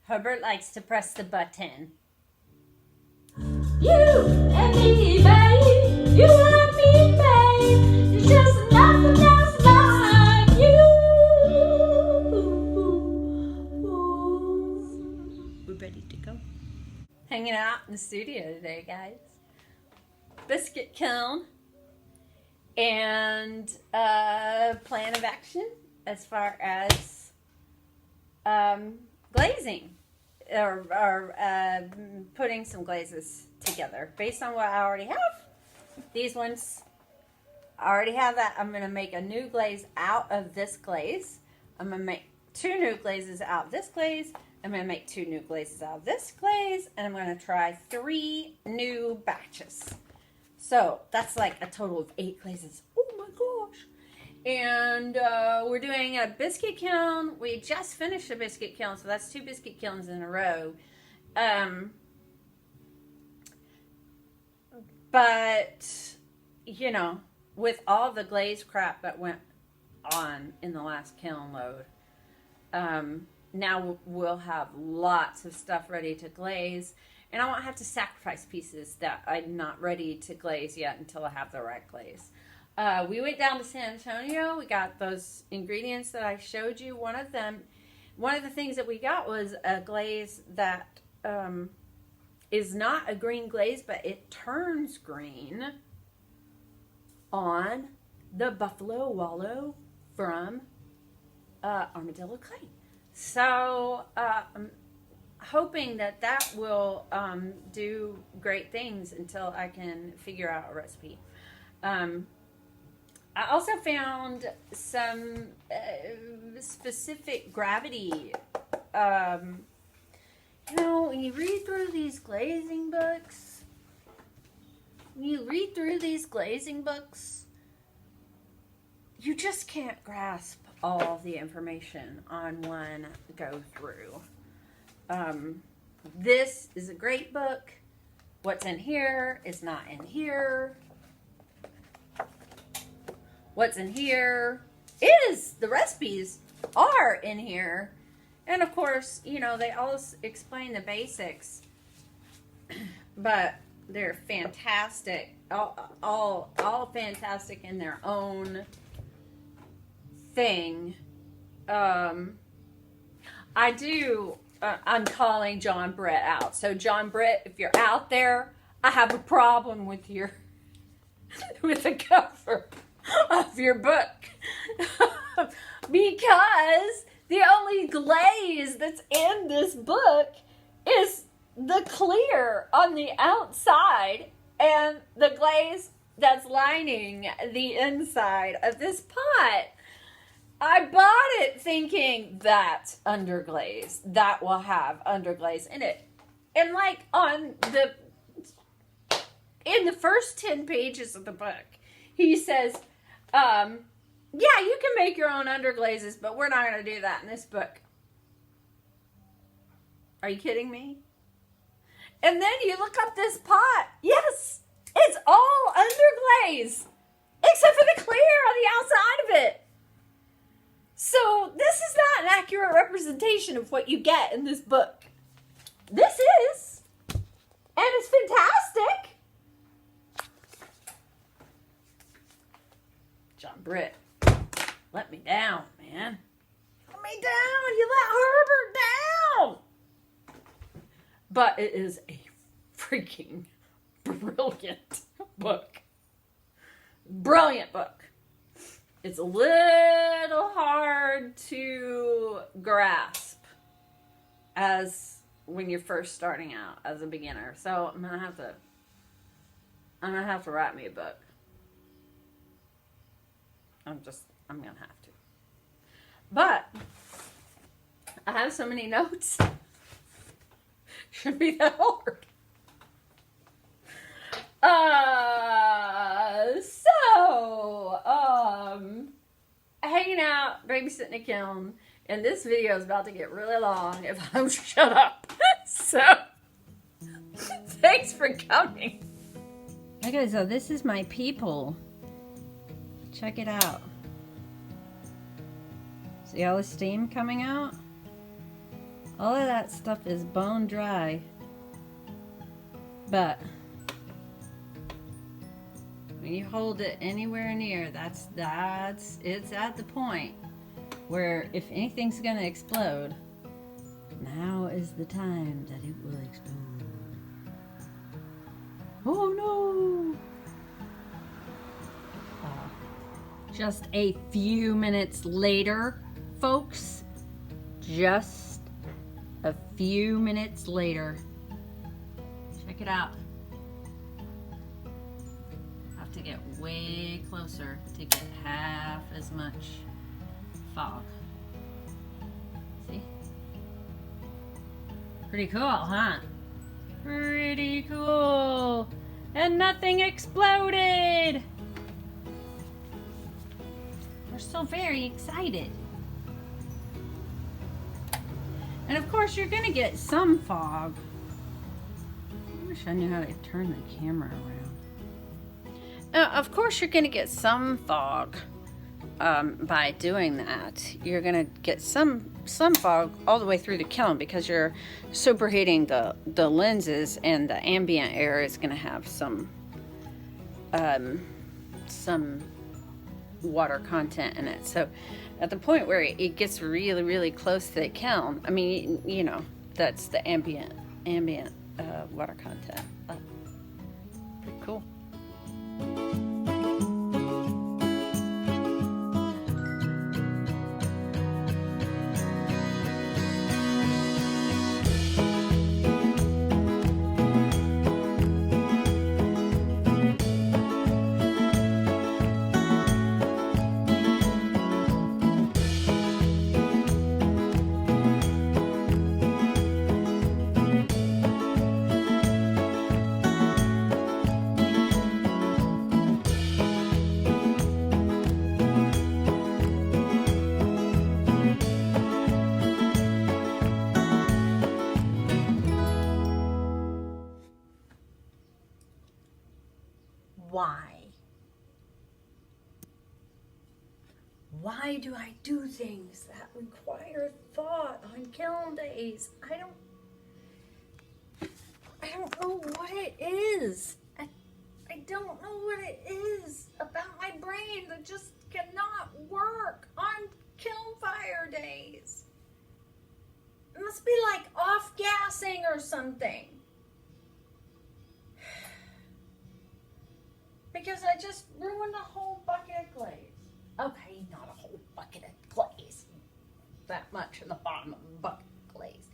Herbert likes to press the button. You and me, babe. You and me, babe. There's just nothing else like you. We're ready to go. Hanging out in the studio today, guys. Biscuit kiln and plan of action as far as glazing or putting some glazes together based on what I already have. These ones, I already have that. I'm going to make a new glaze out of this glaze. I'm going to make 2 new glazes out of this glaze. I'm going to make 2 new glazes out of this glaze. And I'm going to try 3 new batches. So that's like a total of 8 glazes. Oh my gosh. And we're doing a biscuit kiln. We just finished a biscuit kiln, so that's 2 biscuit kilns in a row. But, you know, with all the glaze crap that went on in the last kiln load, now we'll have lots of stuff ready to glaze. And I won't have to sacrifice pieces that I'm not ready to glaze yet until I have the right glaze. We went down to San Antonio. We got those ingredients that I showed you. One of the things that we got was a glaze that is not a green glaze, but it turns green on the buffalo wallow from Armadillo Clay. So I'm hoping that will do great things until I can figure out a recipe. I also found some specific gravity. You know, when you read through these glazing books, you just can't grasp all the information on one go through. This is a great book. What's in here is not in here. What's in here is, the recipes are in here. And of course, you know, they all explain the basics, but they're fantastic. All fantastic in their own thing. I'm calling John Britt out. So John Britt, if you're out there, I have a problem with with the cover of your book. Because the only glaze that's in this book is the clear on the outside and the glaze that's lining the inside of this pot. I bought it thinking that's underglaze. That will have underglaze in it. And like in the first 10 pages of the book, he says, yeah, you can make your own underglazes, but we're not going to do that in this book. Are you kidding me? And then you look up this pot. Yes, it's all underglaze, except for the clear on the outside of it. So this is not an accurate representation of what you get in this book. This is. And it's fantastic. John Britt, let me down, man. Let me down. You let Herbert down. But it is a freaking brilliant book. Brilliant book. It's a little hard to grasp as when you're first starting out as a beginner. So I'm gonna have to write me a book. I'm gonna have to. But I have so many notes. Shouldn't be that hard. Hanging out, babysitting a kiln, and this video is about to get really long if I don't shut up. So, thanks for coming. Okay, so this is my people. Check it out. See all the steam coming out? All of that stuff is bone dry. But when you hold it anywhere near, it's at the point where if anything's gonna explode, now is the time that it will explode. Oh no! Just a few minutes later, folks. Just a few minutes later. Check it out. Have to get way closer to get half as much fog. See? Pretty cool, huh? Pretty cool. And nothing exploded. We're so very excited. And of course you're gonna get some fog. I wish I knew how to turn the camera around. Of course you're gonna get some fog by doing that. You're gonna get some fog all the way through the kiln because you're superheating the lenses, and the ambient air is gonna have some water content in it. So at the point where it gets really, really close to the kiln, I mean, you know, that's the ambient water content. Pretty cool. Why do I do things that require thought on kiln days? I don't know what it is. I don't know what it is about my brain that just cannot work on kiln fire days. It must be like off-gassing or something. Because I just ruined a whole bucket of glaze. Okay, not a whole bucket of glaze. That much in the bottom of the bucket of glaze.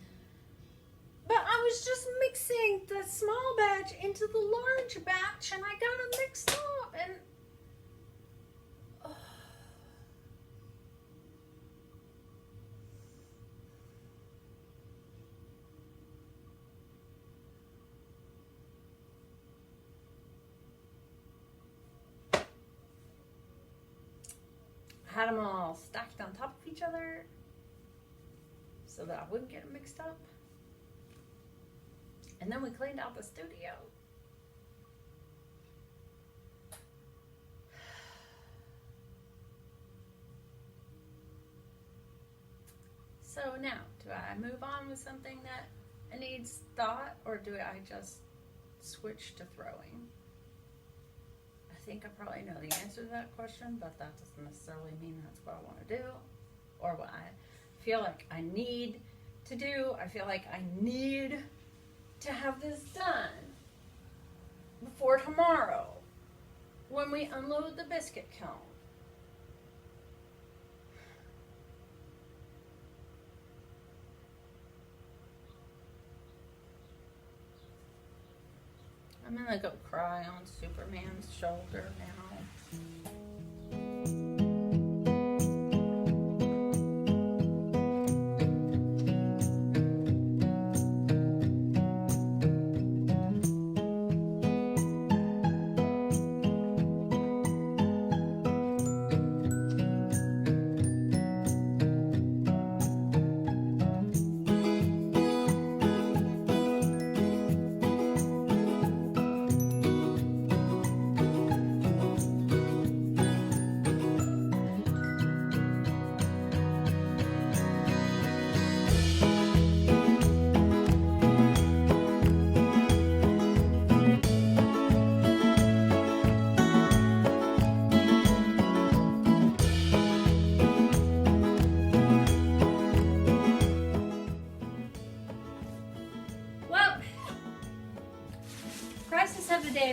But I was just mixing the small batch into the large batch, and I got them mixed up, and had them all stacked on top of each other so that I wouldn't get them mixed up. And then we cleaned out the studio. So now, do I move on with something that needs thought, or do I just switch to throwing? I think I probably know the answer to that question, but that doesn't necessarily mean that's what I want to do or what I feel like I need to do. I feel like I need to have this done before tomorrow when we unload the biscuit kiln. I'm gonna go cry on Superman's shoulder now.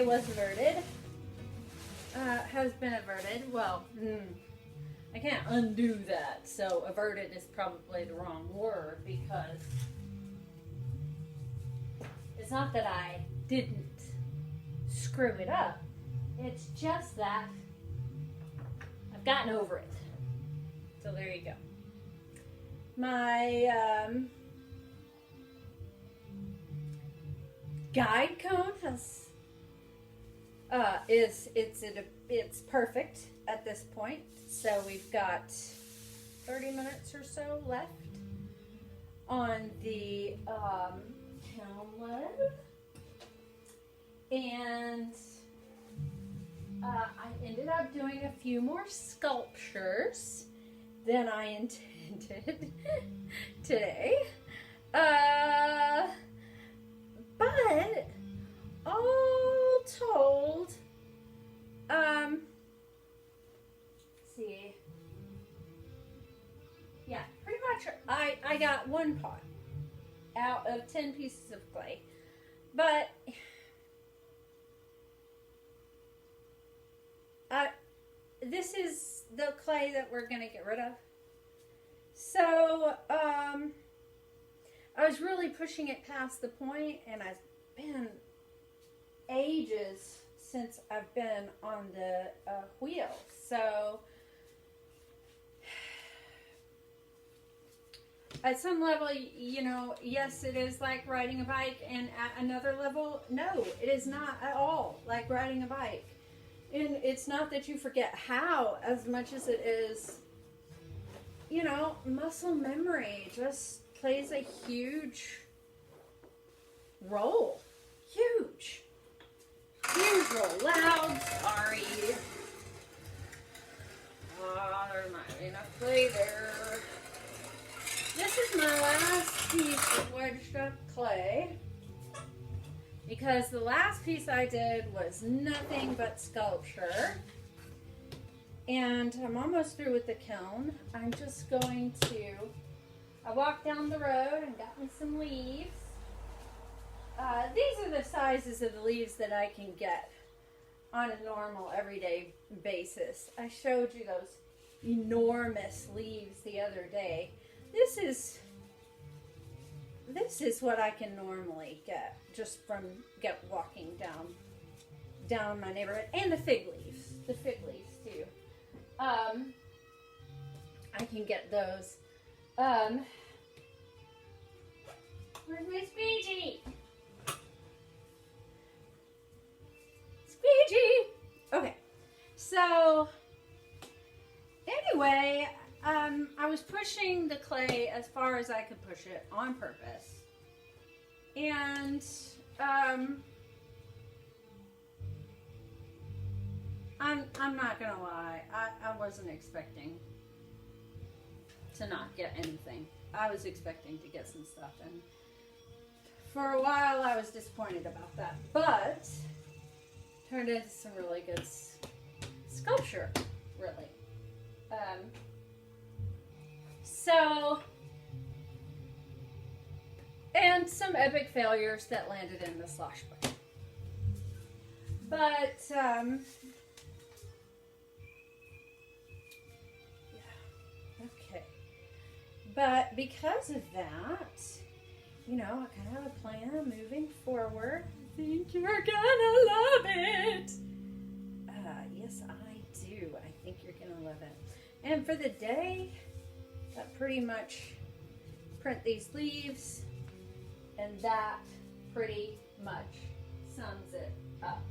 clay was averted. Has been averted. Well, I can't undo that, so averted is probably the wrong word, because it's not that I didn't screw it up. It's just that I've gotten over it. So there you go. My guide cone has it's perfect at this point. So we've got 30 minutes or so left on the Temily, and I ended up doing a few more sculptures than I intended today. But all told, see, yeah, pretty much I got one pot out of 10 pieces of clay, but this is the clay that we're gonna get rid of. So I was really pushing it past the point, and it's been ages since I've been on the wheel. So at some level, you know, yes, it is like riding a bike, and at another level, no, it is not at all like riding a bike. And it's not that you forget how, as much as it is, you know, muscle memory just plays a huge role. Huge role. Loud, sorry. There might be enough clay there. This is my last piece of wedged up clay, because the last piece I did was nothing but sculpture. And I'm almost through with the kiln. I'm just going to, I walked down the road and got me some leaves. These are the sizes of the leaves that I can get on a normal everyday basis. I showed you those enormous leaves the other day. This is what I can normally get just from walking down my neighborhood. And the fig leaves too. I can get those. Where's my squeegee? Squeegee! Okay, so anyway, I was pushing the clay as far as I could push it on purpose. And I'm not gonna lie, I wasn't expecting to not get anything. I was expecting to get some stuff, and for a while I was disappointed about that, but turned into some really good sculpture, really. And some epic failures that landed in the slosh bucket. But, yeah, okay. But because of that, you know, I kind of have a plan moving forward. I think you're gonna love it. Yes, I do. I think you're gonna love it. And for the day, that pretty much print these leaves, and that pretty much sums it up.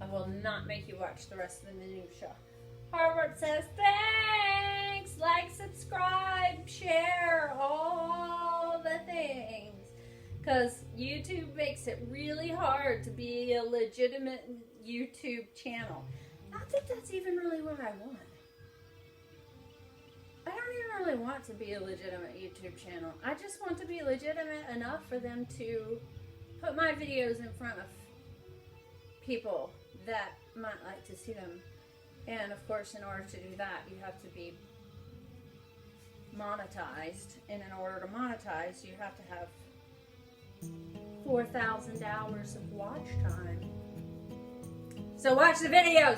I will not make you watch the rest of the minutia. Harvard says thanks, like, subscribe, share, all the things. Because YouTube makes it really hard to be a legitimate YouTube channel. Not that that's even really what I want. I don't even really want to be a legitimate YouTube channel. I just want to be legitimate enough for them to put my videos in front of people that might like to see them. And of course, in order to do that, you have to be monetized. And in order to monetize, you have to have 4,000 hours of watch time. So watch the videos.